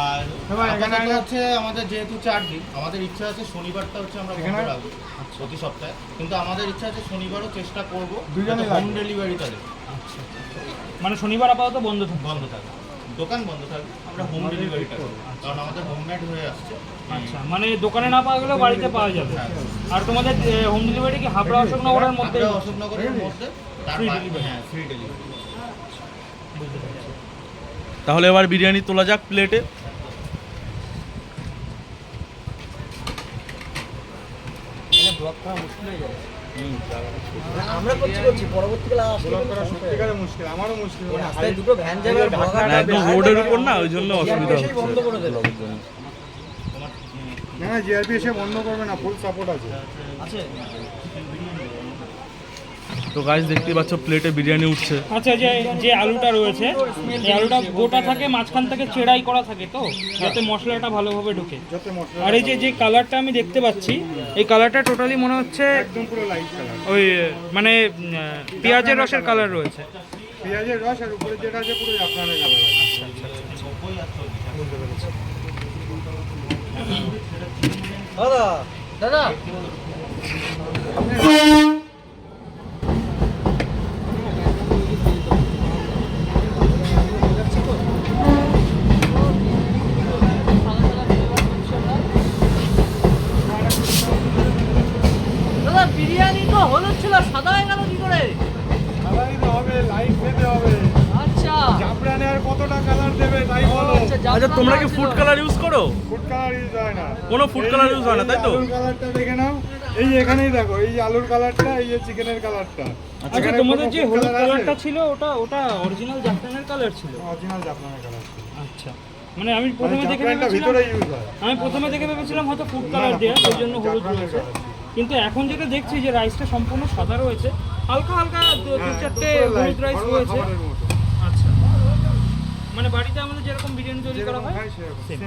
আর এখানে হচ্ছে আমাদের যেহেতু 4 দিন, আমাদের ইচ্ছা আছে শনিবারটা হচ্ছে আমরা বন্ধ রাখবো প্রতি সপ্তাহে, কিন্তু আমাদের ইচ্ছা আছে শনিবারও চেষ্টা করবো হোম ডেলিভারিটা দেবো। মানে শনিবার আপাতত বন্ধ থাকবে, দোকান বন্ধ থাকবে, আমরা হোম ডেলিভারিটা করবো, কারণ আমাদের হোমমেড হয়ে আসছে। আচ্ছা, মানে দোকানে না পাওয়া গেলেও বাড়িতে পাওয়া যাবে। আর তোমাদের হোম ডেলিভারি কি হাবড়া অশোকনগরের মধ্যে? অশোকনগরের মধ্যে ফ্রি ডেলিভারি। হ্যাঁ, ফ্রি ডেলিভারি। তাহলে এবার বিরিয়ানি তোলা যাক প্লেটে। আমরা করছি পরবর্তীকালে সত্যিকারে মুশকিল, আমারও মুশকিল। রাস্তায় দুটো ভ্যান যাবে আর একদম রোডের উপর না, ওই জন্য অসুবিধা হচ্ছে। বন্ধ করে দিল। না জিআরপি এসে বন্ধ করবে না, ফুল সাপোর্ট আছে। তো গাইস দেখতেই পাচ্ছ প্লেটে বিরিয়ানি উঠছে। আচ্ছা, যে আলুটা রয়েছে এই আলুটা গোটা থাকে, মাঝখান থেকে চেড়াই করা থাকে তো, যাতে মশলাটা ভালোভাবে ঢোকে। আর এই যে কালারটা আমি দেখতে পাচ্ছি, এই কালারটা টোটালি মনে হচ্ছে একদম পুরো লাইট কালার, ওই মানে পেঁয়াজের রসের কালার রয়েছে। পেঁয়াজের রস আর উপরে যেটা আছে পুরো জাফরানের কালার আছে। দাদা বিরিয়ানি তো হলুদ ছিল, সাদা হয়ে গেল কি করে? কালারই তো হবে, লাইট দিতে হবে। আচ্ছা, জাফরানে আর কতটা কালার দেবে তাই বলো। আচ্ছা, তোমরা কি ফুড কালার ইউজ করো? ফুড কালার ইউজ হয় না, কোনো ফুড কালার ইউজ হয় না, তাই তো? আলুর কালারটা দেখে নাও, এই এখানেই দেখো, এই যে আলুর কালারটা, এই যে চিকেনের কালারটা। আচ্ছা, তোমাদের যে হলুদ কালারটা ছিল ওটা অরিজিনাল জাফরানের কালার ছিল? অরিজিনাল জাফরানের কালার ছিল। আচ্ছা, মানে আমি প্রথমে দেখে জাফরানটা ভেবেছিলাম, ভিতরে ইউজ হয়। ভেবেছিলাম হয়তো ফুড কালার দেওয়া, সেই জন্য হলুদ রয়েছে। কিন্তু এখন যেটা দেখছি যে রাইসটা সম্পূর্ণ সাদা রয়েছে, হালকা হালকা দু চারটে হলুদ রাইস রয়েছে। আচ্ছা, মানে বাড়িতে আমাদের যেরকম বিরিয়ানি তৈরি করা হয় সেরকম।